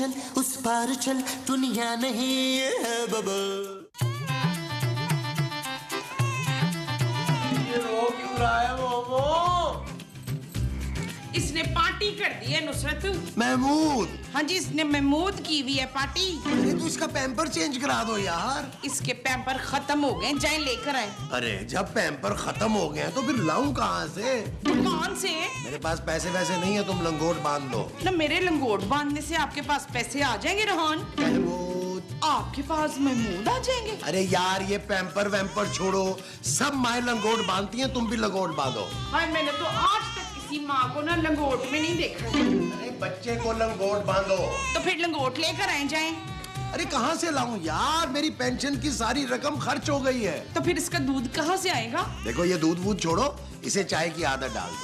चल उस पार चल दुनिया नहीं है बबल। ये रो क्यों रहा है मोमो? इसने पार्टी कर दी है नुसरत। महमूद। हाँ जी, इसने महमूद की हुई है पार्टी। अरे तो इसका पैम्पर चेंज करा दो यार। इसके पैम्पर खत्म हो गए, जाए लेकर आए। अरे जब पैम्पर खत्म हो गए तो फिर लाऊं कहाँ से? दुकान से। मेरे पास पैसे वैसे नहीं है, तुम लंगोट बांध लो ना मेरे लंगोट बांधने से आपके पास पैसे आ जाएंगे रोहन। महमूद। आपके पास महमूद आ जाएंगे। अरे यार ये पैम्पर वैम्पर छोड़ो, सब माँ लंगोट बांधती हैं, तुम भी लंगोट बांधो। हाँ, मैंने तो आज तक किसी माँ को ना लंगोट में नहीं देखा है। अरे बच्चे को लंगोट बांधो। तो फिर लंगोट लेकर आए जाएं। अरे कहाँ से लाऊं यार, मेरी पेंशन की सारी रकम खर्च हो गई है। तो फिर इसका दूध कहाँ से आएगा? देखो ये दूध वूध छोड़ो, इसे चाय की आदत डाल दो।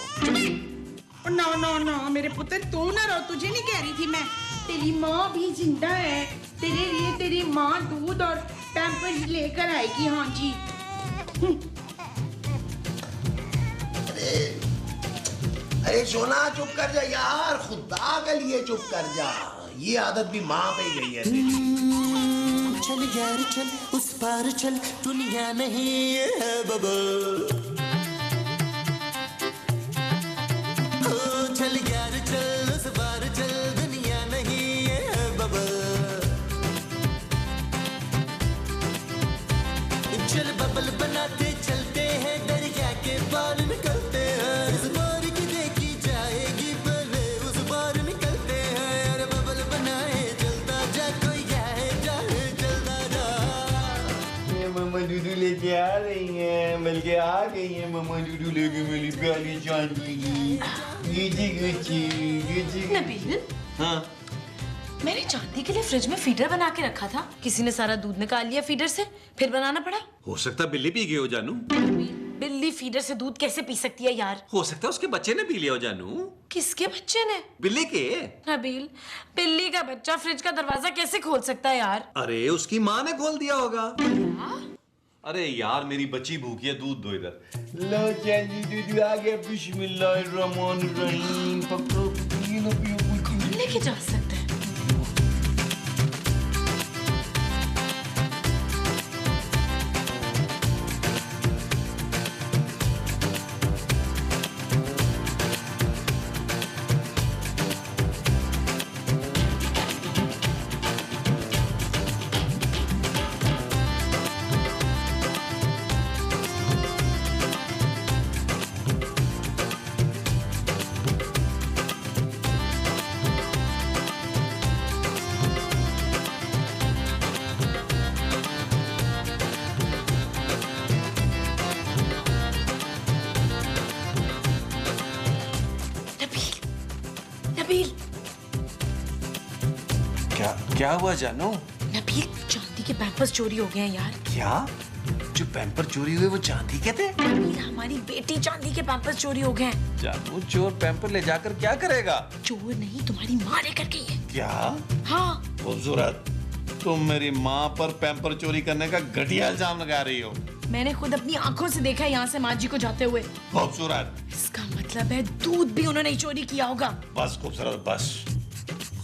ना ना ना मेरे पुत्र, तू ना रो, तुझे नहीं कह रही थी मैं। तेरी माँ भी जिंदा है, तेरे लिए तेरी माँ दूध और पैम्पर्स लेकर आएगी। हाँ जी। अरे सोना चुप कर जा यार, खुदा के लिए चुप कर जा। ये आदत भी माँ पे ही गई है। चल यार चल उस पार चल दुनिया नहीं है बबल। चल यार चल उस पार चल दुनिया नहीं है बबल। चल बबल बनाते चलते हैं, दरिया के पार निकलते हैं। इस बार की देखी जाएगी पहले उस बार निकलते हैं। अरे बबल बनाए चलता जा, कोई जाए जाए चलता जा। ये मम्मा दूधू लेके आ रही हैं, बल्कि आ गई हैं मम्मा दूधू लेके मेरी प्यारी चांदी की। Gucci Gucci Gucci. नबील, हाँ मैंने चांदी के लिए फ्रिज में फीडर बना के रखा था, किसी ने सारा दूध निकाल लिया फीडर से, फिर बनाना पड़ा। हो सकता है बिल्ली पी गई हो जानू। बिल्ली फीडर से दूध कैसे पी सकती है यार? हो सकता है उसके बच्चे ने पी लिया हो जानू। किसके बच्चे ने? बिल्ली के। नबील, बिल्ली का बच्चा फ्रिज का दरवाजा कैसे खोल सकता है यार? अरे उसकी माँ ने खोल दिया होगा। अरे यार मेरी बच्ची भूखी है, दूध दो इधर। लो चांदी दूधू आ गया। बिस्मिल्लाहिर्रहमानिर्रहीम। पकड़ो पियो पियो। लेके जा सकते हैं। नबील, क्या हुआ जानू? नबील, चांदी के पैम्पर्स चोरी हो गए हैं यार। क्या? जो पैम्पर चोरी हुए वो चांदी के थे? नबील, हमारी बेटी चांदी के पैम्पर्स चोरी हो गए हैं। जानू चोर पैम्पर ले जाकर क्या करेगा? चोर नहीं, तुम्हारी माँ लेकर गई है। क्या? हाँ। खूबसूरत, तुम मेरी माँ पर पैम्पर चोरी करने का घटिया इल्जाम लगा रही हो। मैंने खुद अपनी आंखों से देखा है यहाँ से माँ जी को जाते हुए। खूबसूरत, इसका मतलब है दूध भी उन्होंने ही चोरी किया होगा। बस खूबसूरत बस।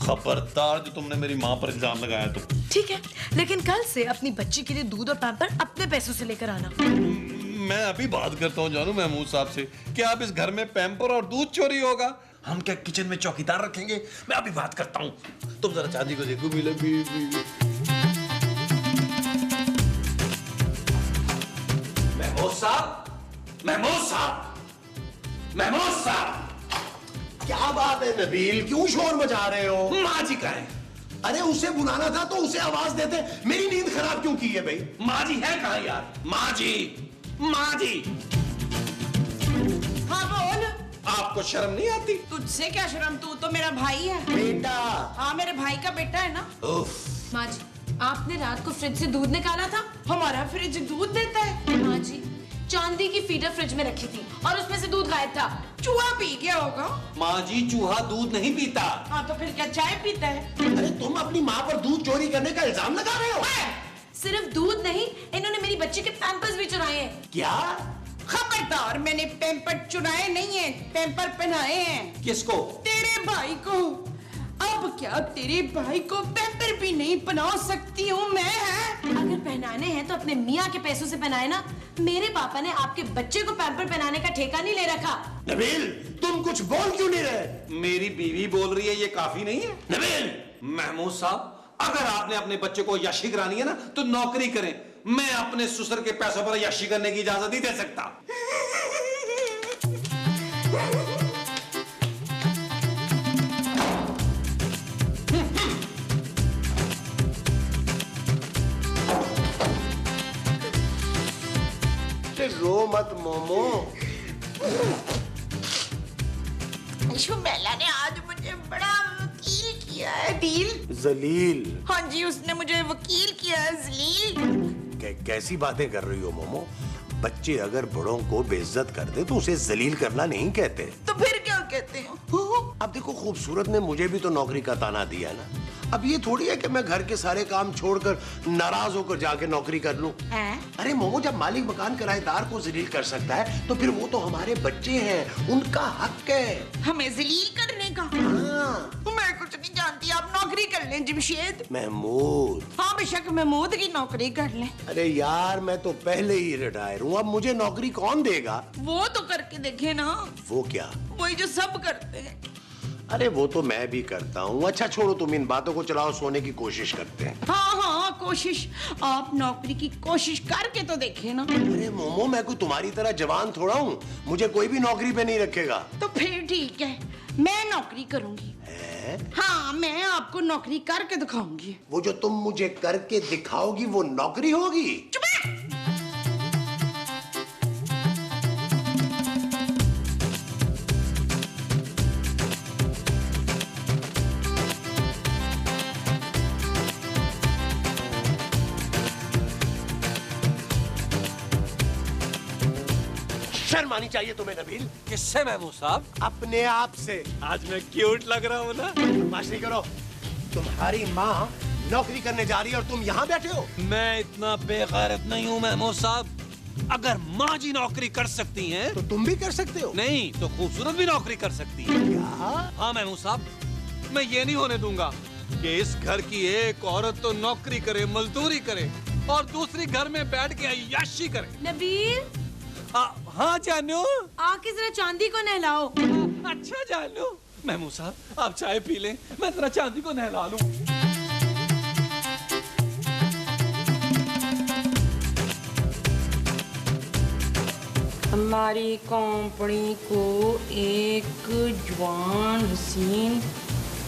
खबरदार जो तुमने मेरी माँ पर इल्जाम लगाया तो। ठीक है, लेकिन कल से अपनी बच्ची के लिए दूध और पैम्पर अपने पैसों से लेकर आना। मैं अभी बात करता हूँ जानू महमूद साहब से। क्या आप इस घर में पैम्पर और दूध चोरी होगा? हम क्या किचन में चौकीदार रखेंगे? मैं अभी बात करता हूँ, तुम जरा चांदी को देखो। महमूद साहब, महमूद साहब, महमूद साहब। क्या बात है नबील, क्यों शोर मचा रहे हो? माँ जी का है। अरे उसे बुलाना था तो उसे आवाज देते। मेरी नींद खराब क्यों की है भाई? माँ जी है कहाँ यार? माँ जी, माँ जी। हाँ बोल। आपको शर्म नहीं आती? तुझसे क्या शर्म, तू तो मेरा भाई है। बेटा। हाँ, मेरे भाई का बेटा है ना। माँ जी, आपने रात को फ्रिज से दूध निकाला था। हमारा फ्रिज दूध देता है। माँ जी, चांदी की फीडर फ्रिज में रखी थी और उसमें से दूध गायब था। चूहा पी गया होगा। माँ जी, चूहा दूध नहीं पीता। हाँ, तो फिर क्या चाय पीता है? अरे तुम अपनी माँ पर दूध चोरी करने का इल्जाम लगा रहे हो? सिर्फ दूध नहीं, इन्होंने मेरी बच्ची के पैम्पर्स भी चुराए हैं। क्या? खबरदार, मैंने पैम्पर चुराए नहीं है, पैम्पर पहनाए हैं। किसको? तेरे भाई को। अब क्या तेरे भाई को पैम्पर भी नहीं पहना सकती हूँ मैं, है? अगर पहनाने हैं तो अपने मियाँ के पैसों से पहनाए ना। मेरे पापा ने आपके बच्चे को पैम्पर पहनाने का ठेका नहीं ले रखा। नबील, तुम कुछ बोल क्यों नहीं रहे? मेरी बीवी बोल रही है, ये काफी नहीं है? नबील, महमूद साहब, अगर आपने अपने बच्चे को यशी करानी है ना तो नौकरी करें। मैं अपने ससुर के पैसों पर यशी करने की इजाजत नहीं दे सकता। रो मत मोमो। शुमेला ने आज मुझे बड़ा वकील किया है डील। जलील। हाँ जी, उसने मुझे वकील किया है जलील। कैसी बातें कर रही हो मोमो? बच्चे अगर बड़ों को बेइज्जत कर दे तो उसे जलील करना नहीं कहते। तो फिर क्या कहते हो? अब देखो, खूबसूरत ने मुझे भी तो नौकरी का ताना दिया है ना। अब ये थोड़ी है कि मैं घर के सारे काम छोड़कर नाराज होकर जाके नौकरी कर लूं। अरे मोमो, जब मालिक मकान किराएदार को जलील कर सकता है तो फिर वो तो हमारे बच्चे हैं, उनका हक है हमें जलील करने का। हाँ। मैं कुछ नहीं जानती, आप नौकरी कर लें जमशेद। महमूद। हाँ बेशक महमूद की नौकरी कर लें। अरे यार, मैं तो पहले ही रिटायर हूँ, अब मुझे नौकरी कौन देगा? वो तो करके देखे ना। वो क्या? वही जो सब करते हैं। अरे वो तो मैं भी करता हूँ। अच्छा छोड़ो, तुम इन बातों को चलाओ, सोने की कोशिश करते हैं। हाँ हाँ, कोशिश। आप नौकरी की कोशिश करके तो देखे ना। अरे मोमो, मैं कोई तुम्हारी तरह जवान थोड़ा हूँ, मुझे कोई भी नौकरी पे नहीं रखेगा। तो फिर ठीक है, मैं नौकरी करूंगी। हाँ, मैं आपको नौकरी करके दिखाऊंगी। वो जो तुम मुझे करके दिखाओगी वो नौकरी होगी? चुप है। शर्म आनी चाहिए तुम्हें नबील। किससे महमूद साहब? अपने आप से। आज मैं क्यूट लग रहा हूँ ना? बकवास नहीं करो। तुम्हारी माँ नौकरी करने जा रही है और तुम यहाँ बैठे हो। मैं इतना बेगैरत नहीं हूँ महमूद साहब। अगर माँ जी नौकरी कर सकती हैं तो तुम भी कर सकते हो। नहीं तो खूबसूरत भी नौकरी कर सकती है। हाँ महमूद साहब, मैं ये नहीं होने दूंगा कि इस घर की एक औरत तो नौकरी करे, मजदूरी करे और दूसरी घर में बैठ के अय्याशी करे। नबील, हाँ जानू, आके जरा चांदी को नहलाओ। अच्छा जानू। महमूद साहब, आप चाय पी लें, मैं जरा चांदी को नहला लूं। हमारी कंपनी को एक जवान हसीन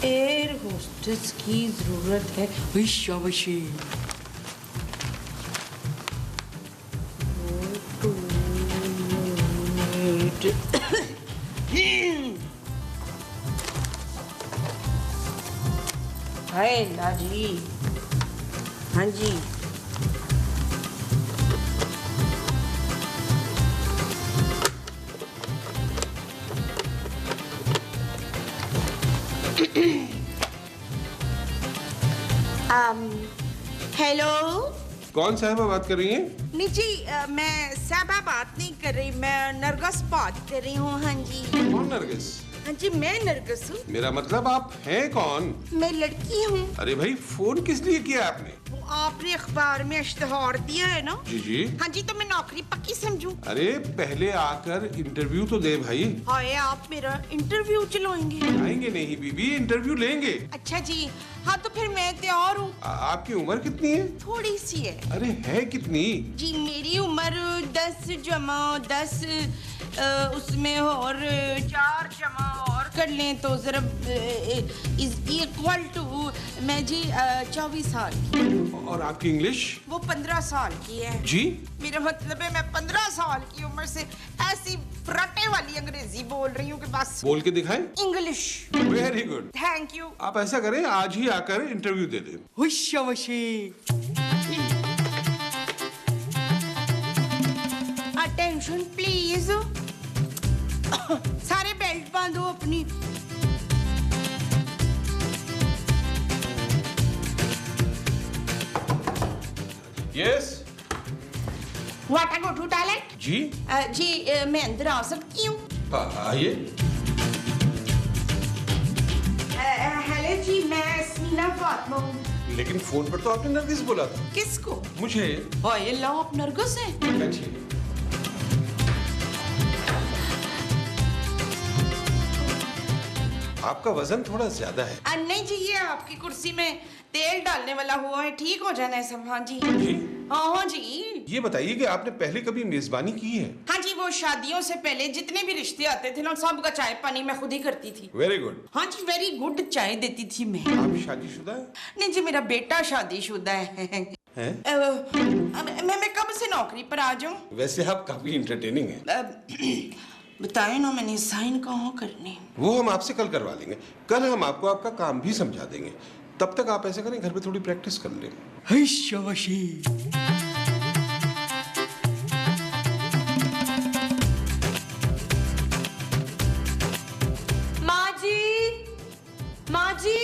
एयर होस्टेस की जरूरत है। शाबाशी। हाय लाजी। हाँ जी। हेलो। कौन साहबा बात कर रही हैं? नहीं जी, मैं साहबा बात नहीं कर रही, मैं नरगस बात कर रही हूँ। हाँ जी। कौन नरगिस? हाँ जी, मैं नरगस हूँ। मेरा मतलब आप हैं कौन? मैं लड़की हूँ। अरे भाई, फोन किस लिए किया आपने? वो आपने अखबार में इश्तेहार दिया है ना? जी जी। हाँ जी, तो मैं नौकरी पक्की समझूं। अरे पहले आकर इंटरव्यू तो दे भाई। हाय, आप मेरा इंटरव्यू चलाएंगे? आएंगे नहीं बीबी, इंटरव्यू लेंगे। अच्छा जी, हाँ तो फिर मैं तैयार हूँ। आपकी उम्र कितनी है? थोड़ी सी है। अरे है कितनी? जी मेरी उम्र 10 जमा 10, उसमें और 4 जमा और कर लें तो जरा इज इक्वल टू, मैं जी 24 साल की। और आपकी इंग्लिश? वो 15 साल की है। जी? मेरा मतलब है मैं 15 साल की उम्र से ऐसी फराटे वाली अंग्रेजी बोल रही हूँ कि बस। बोल के दिखाएं। English. Very good. Thank you. आप ऐसा करें, आज ही आकर इंटरव्यू दे दें। Attention please. सारे बेल्ट बांधो अपनी। Yes. What I go to toilet? जी? जी मैं अंदर आ सकती हूँ? आइए। हेलो जी मैं स्मीना फातिमा हूँ। लेकिन फोन पर तो आपने नरगिस बोला था। किसको? मुझे। हाय अल्लाह, आप नरगिस हैं? बैठिए। आपका वजन थोड़ा ज्यादा है। नहीं जी, ये आपकी कुर्सी में तेल डालने वाला हुआ है, ठीक हो जाना है सब। हाँ जी। जी? हाँ जी। ये बताइए कि आपने पहले कभी मेजबानी की है? हाँ जी, वो शादियों से पहले जितने भी रिश्ते आते थे ना, सबका चाय पानी मैं खुद ही करती थी। Very good. हाँ जी, वेरी गुड चाय देती थी मैं। आप शादीशुदा हैं? नहीं जी, मेरा बेटा शादीशुदा है। हैं? मैं कब से नौकरी पर आ जाऊं? वैसे आप काफी इंटरटेनिंग हैं। बताए ना, मैंने साइन कहाँ करने। वो हम आपसे कल करवा लेंगे। कल हम आपको आपका काम भी समझा देंगे। तब तक आप ऐसा करें, घर पे थोड़ी प्रैक्टिस कर लें। माँ जी, माँ जी।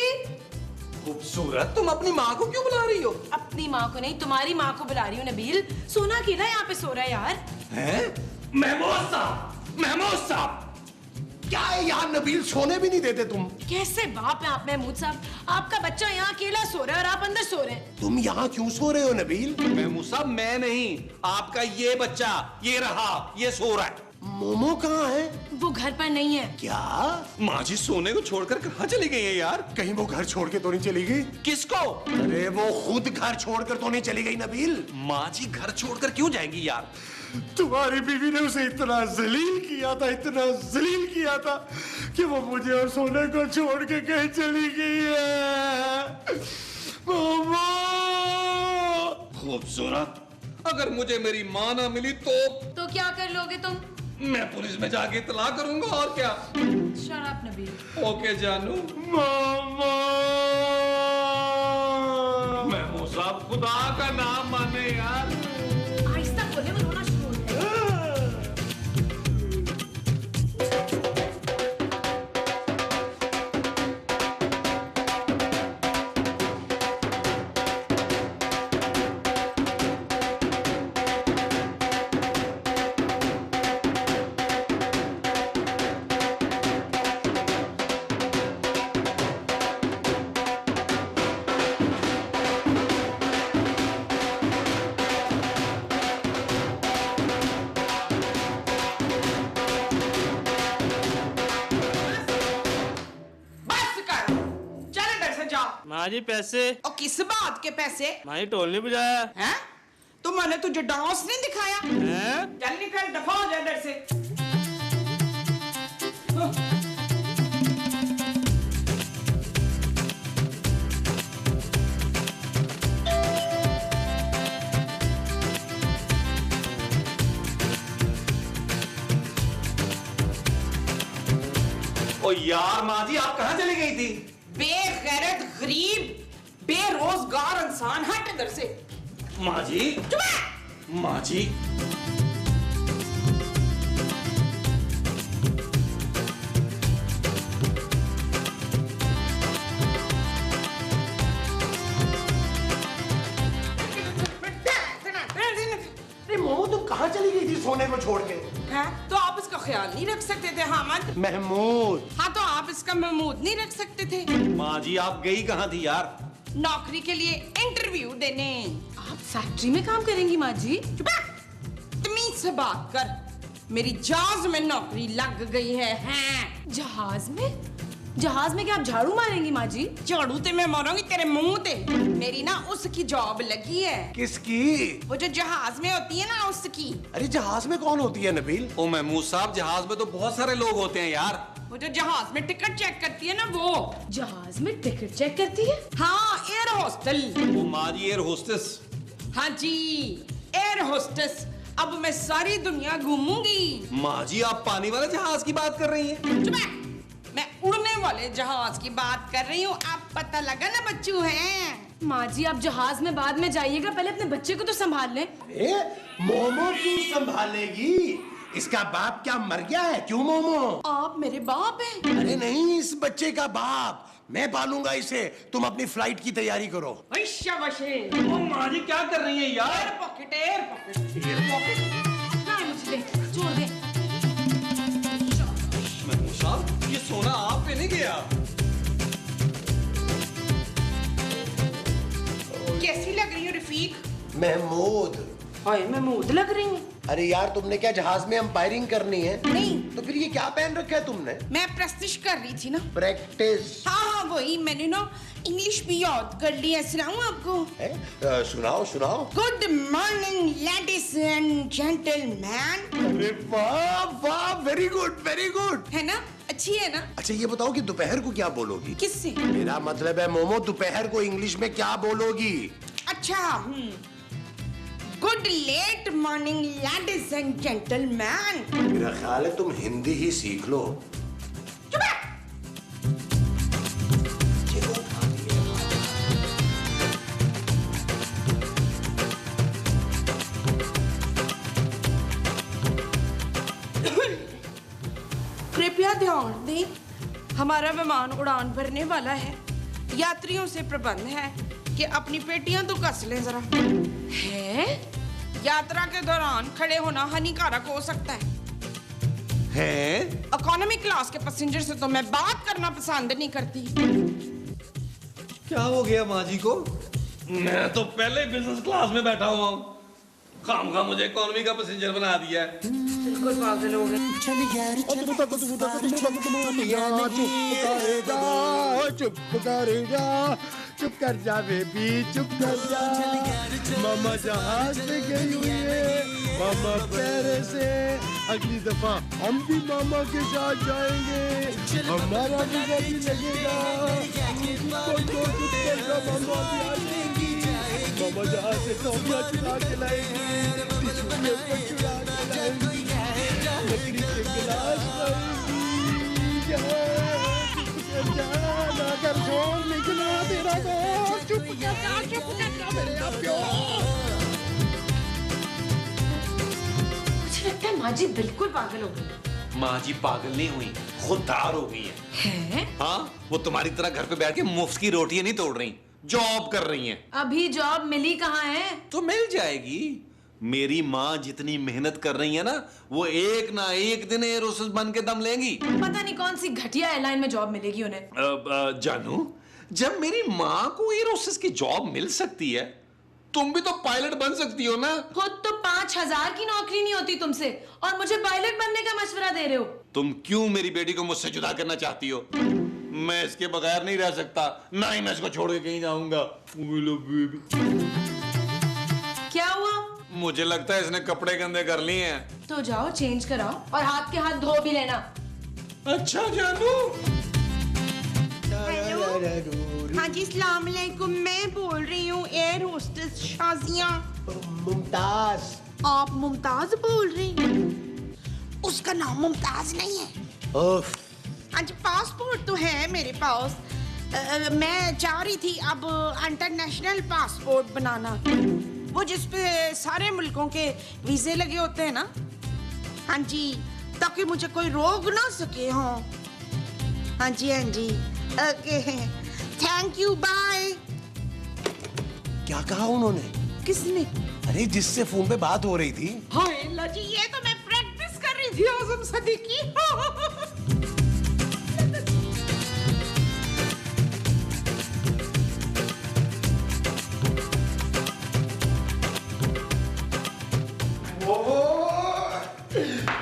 खूबसूरत, तुम अपनी माँ को क्यों बुला रही हो? अपनी माँ को नहीं, तुम्हारी माँ को बुला रही हूँ नबील। सोना अकेला यहाँ पे सो रहा है यार। हैं? महमूद साहब, क्या है यार, नबील सोने भी नहीं देते तुम। कैसे बाप है आप महमूद साहब? आपका बच्चा यहाँ अकेला सो रहा है और आप अंदर सो रहे हैं। तुम यहाँ क्यों सो रहे हो नबील? महमूद साहब, मैं नहीं, आपका ये बच्चा, ये रहा, ये सो रहा है। मोमो कहाँ है? वो घर पर नहीं है। क्या? माँ जी सोने को छोड़कर कहाँ चली गई है यार? कहीं वो घर छोड़ के तो नहीं चली गई? किसको? अरे वो खुद घर छोड़कर तो नहीं चली गई नबील? माँ जी घर छोड़कर क्यों जाएंगी यार? तुम्हारी बीवी ने उसे इतना जलील किया था, इतना जलील किया था कि वो मुझे और सोने को छोड़ के कहीं चली गई है। मोमो! खूबसूरत, अगर मुझे मेरी माँ ना मिली तो क्या कर लोगे तुम? मैं पुलिस में जाके इतला करूंगा और क्या। शराब नबील। ओके जानू। मामा! महमूद साहब, खुदा का नाम माने यार। आहिस्ता बोले, वो रोना शुरू हो गया। माँ जी पैसे। और किस बात के पैसे? माँ जी ढोल नहीं बजाया हैं? तो मैंने तुझे डांस नहीं दिखाया? है? चल निकल, दफा हो जा इधर से। ओ यार माँ जी, आप कहाँ चली गई थी? बेगैरत, गरीब, बेरोजगार इंसान, हट इधर से। माँ जी, माँ जी, अरे मोमो, तुम कहाँ चली गई थी सोने को छोड़ के? हैं? तो आप इसका ख्याल नहीं रख सकते थे हामद? महमूद! हाँ, तो आप इसका महमूद नहीं रख सकते थे? माँ जी, आप गई कहाँ थी यार? नौकरी के लिए इंटरव्यू देने। आप फैक्ट्री में काम करेंगी माँ जी? चुप रह, तमीज से बात कर। मेरी जहाज में नौकरी लग गई है। हैं? जहाज में? जहाज में क्या आप झाड़ू मारेंगी माँ जी? झाड़ू ते मैं मारूंगी तेरे मुंह ते। मेरी ना उसकी जॉब लगी है। किसकी? वो जो जहाज में होती है ना, उसकी। अरे जहाज में कौन होती है नबील? ओ महमूद साहब, जहाज में तो बहुत सारे लोग होते हैं यार। वो जो जहाज में टिकट चेक करती है ना, वो। जहाज में टिकट चेक करती है? हाँ, एयर होस्टल। ओ माँ जी, एयर होस्टेस। हाँ जी, एयर होस्टेस। अब मैं सारी दुनिया घूमूंगी। माँ जी, आप पानी वाले जहाज की बात कर रही हैं? चुप रह, मैं उड़ने वाले जहाज की बात कर रही हूँ। आप पता लगा ना बच्चू हैं। माँ जी, आप जहाज में बाद में जाइएगा, पहले अपने बच्चे को तो संभाल लें। मोमो क्यों संभालेगी? इसका बाप क्या मर गया है? क्यों मोमो? आप मेरे बाप हैं? अरे नहीं, इस बच्चे का बाप। मैं पालूंगा इसे। तुम अपनी फ्लाइट की तैयारी करो। शाबाशे। ओ माँ जी, क्या कर रही हैं यार? Air pocket, air pocket, air pocket. ना मुझे दे, छोड़ दे। महमूद साहब, ये सोना आप पे नहीं गया। रफीक? महमूद। हाय महमूद लग रही हूँ। अरे यार तुमने क्या जहाज में अंपायरिंग करनी है? नहीं। तो फिर ये क्या पहन रखा है तुमने? मैं प्रैक्टिस कर रही थी ना। प्रैक्टिस? हाँ वही, मैंने ना इंग्लिश भी याद कर ली है। सुनाऊँ आपको? सुनाओ सुनाओ। Good morning ladies and gentleman. अरे वाह वाह, वेरी गुड वेरी गुड। है ना, अच्छी है ना? अच्छा ये बताओ कि दोपहर को क्या बोलोगी? किससे? मेरा मतलब है मोमो, दोपहर को इंग्लिश में क्या बोलोगी? अच्छा good let morning ladies and gentleman. मेरा ख्याल है तुम हिंदी ही सीख लो। कृपया ध्यान दें, हमारा विमान उड़ान भरने वाला है। यात्रियों से प्रबंध है कि अपनी पेटियां तो कस लें जरा। है? यात्रा के दौरान खड़े होना हानिकारक हो सकता है। इकोनॉमी क्लास के पैसेंजर से तो मैं बात करना पसंद नहीं करती। क्या हो गया माँ जी को? मैं तो पहले बिजनेस क्लास में बैठा हुआ हूँ, खामखा मुझे इकोनॉमी का पैसेंजर बना दिया है। बिल्कुल पागल हो गए। चुप कर जा बेबी, चुप कर जा। मामा जहाज से गई हुई है, मामा पेरिस से। अगली दफा हम भी मामा के साथ जाएंगे, हमारा भी वही लगेगा। मामा भी आ जाएंगी, मामा जहाज से टॉफियां चुरा के लाएंगी, टिश्यू पेपर चुरा के लाएंगी, लकड़ी के गिलास लाएंगी। चुप कर जा, ना कर शोर निकला तेरा को। चुप कर जा मेरे आप। मुझे लगता है माँ जी बिल्कुल पागल हो गई। माँ जी पागल नहीं हुई, खुददार हो गई है। हाँ, वो तुम्हारी तरह घर पे बैठ के मुफ्त की रोटियां नहीं तोड़ रही, जॉब कर रही हैं। अभी जॉब मिली कहाँ है? तो मिल जाएगी। मेरी माँ जितनी मेहनत कर रही है ना, वो एक ना एक दिन एयर होस्टेस बन के दम लेंगी। पता नहीं कौन सी घटिया एयरलाइन में जॉब मिलेगी उन्हें। जानू, जब मेरी माँ को एयर होस्टेस की जॉब मिल सकती है, तुम भी तो पायलट बन सकती हो ना। खुद तो 5,000 की नौकरी नहीं होती तुमसे, और मुझे पायलट बनने का मशवरा दे रहे हो। तुम क्यों मेरी बेटी को मुझसे जुदा करना चाहती हो? मैं इसके बगैर नहीं रह सकता, ना ही मैं इसको छोड़ के कहीं जाऊंगा। क्या हुआ? मुझे लगता है इसने कपड़े गंदे कर लिए हैं। तो जाओ चेंज कराओ और हाथ के हाथ धो भी लेना। अच्छा जानू। हाँ जी, अस्सलाम वालेकुम। मैं बोल रही हूँ एयर होस्टेस शाजिया। मुमताज। आप मुमताज बोल रही हैं? उसका नाम मुमताज नहीं है। उफ। हाँ जी, पासपोर्ट तो है मेरे पास। मैं चाह रही थी अब इंटरनेशनल पासपोर्ट बनाना, वो जिसपे सारे मुल्कों के वीजे लगे होते हैं ना। हाँ जी, ताकि मुझे कोई रोक ना सके। हाँ हाँ जी, हाँ जी। Okay, thank you, bye. क्या कहा उन्होंने? किसने? अरे जिससे फोन पे बात हो रही थी। हाय अल्लाह जी, ये तो मैं प्रैक्टिस कर रही थी आज़म सदीकी।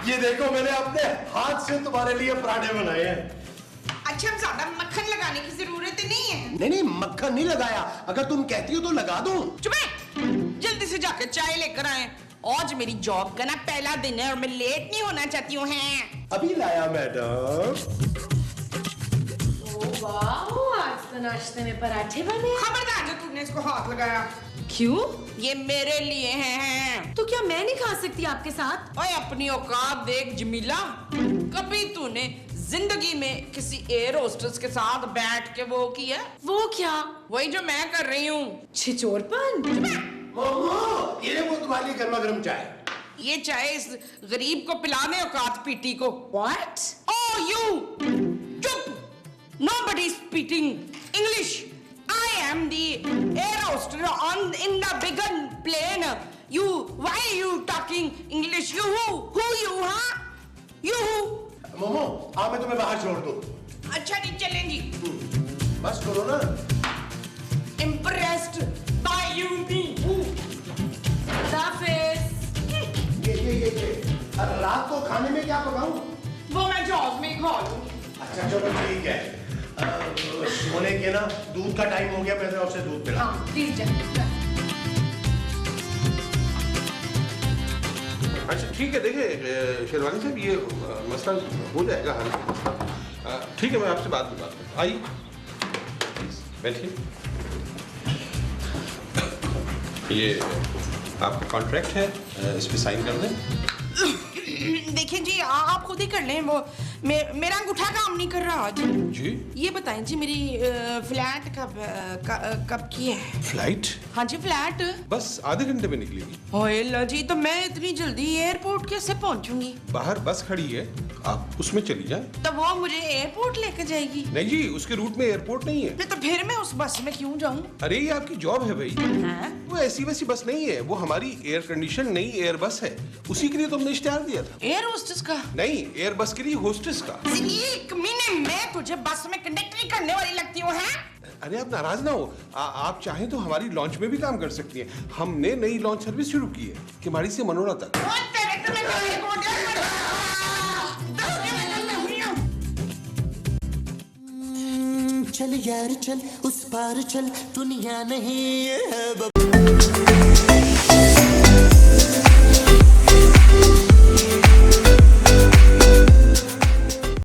ये देखो मैंने अपने हाथ से तुम्हारे लिए पराठे बनाए हैं। अच्छा, ज्यादा मक्खन लगाने की जरूरत नहीं है। नहीं नहीं, मक्खन नहीं लगाया, अगर तुम कहती हो तो लगा दूं। चुप है, जल्दी से जाकर चाय लेकर आए। आज मेरी जॉब का ना पहला दिन है और मैं लेट नहीं होना चाहती हूँ। अभी लाया मैडम। वाह, आज तो नाश्ते में पराठे बने। खबरदार जो तुमने इसको हाथ लगाया। क्यों? ये मेरे लिए हैं। तो क्या मैं नहीं खा सकती आपके साथ? ओए अपनी औकात देख जमीला, कभी तूने जिंदगी में किसी एयर होस्टेस के साथ बैठ के वो किया? वो क्या? वही जो मैं कर रही हूँ, छिचोरपन। मोमो, ये वो तुम्हारे लिए गर्मा गर्म चाय। ये चाय इस गरीब को पिला दे औकात पीटी को। What? Oh, you! चुप! Nobody is speaking English. I am the air hostess in the bigger plane. You, why are you talking English? You who you, huh? You who? Momo, हाँ मैं तुम्हें बाहर छोड़ दूं। अच्छा जी, चलें जी। बस करो ना। Impressed by you, me. पकाऊं? वो मैं जॉब में खा लूंगी। अच्छा चलो ठीक है। सोने के ना दूध का टाइम हो गया, मैं उसे दूध पिला। हाँ प्लीज जा। अच्छा ठीक है, देखिए शेरवानी साहब, ये मसला हो जाएगा हल। ठीक है, मैं आपसे बाद में बात करता हूँ। आइए बैठिए। ये आपका कॉन्ट्रैक्ट है, इस पे साइन कर दें। देखिए जी, आप खुद ही कर लें। वो मेरा अंगूठा काम नहीं कर रहा आज। जी ये बताएं जी, मेरी फ्लैट कब की है? फ्लाइट हाँ जी, फ्लैट बस आधे घंटे में निकलेगी। ओए ला जी, तो मैं इतनी जल्दी एयरपोर्ट कैसे पहुंचूंगी? बाहर बस खड़ी है, आप उसमें चली जाएं। तो वो मुझे एयरपोर्ट लेकर जाएगी? नहीं जी, उसके रूट में एयरपोर्ट नहीं है। तो फिर मैं उस बस में क्यों जाऊं? अरे ये आपकी जॉब है भाई। वो ऐसी वैसी बस नहीं है, वो हमारी एयर कंडीशन नई एयर बस है। उसी के लिए तुमने इश्तेहार दिया था। एयर होस्टेस का? नहीं, एयर बस के लिए होस्टेस का। एक महीने में तुझे बस में कंडक्टरी करने वाली लगती हो, हैं? अरे आप नाराज ना हो, आप चाहें तो हमारी लॉन्च में भी काम कर सकती हैं। हमने नई लॉन्च सर्विस शुरू की है, किमाड़ी से मनोरा तक। चल यार चल, उस पार चल, दुनिया नहीं है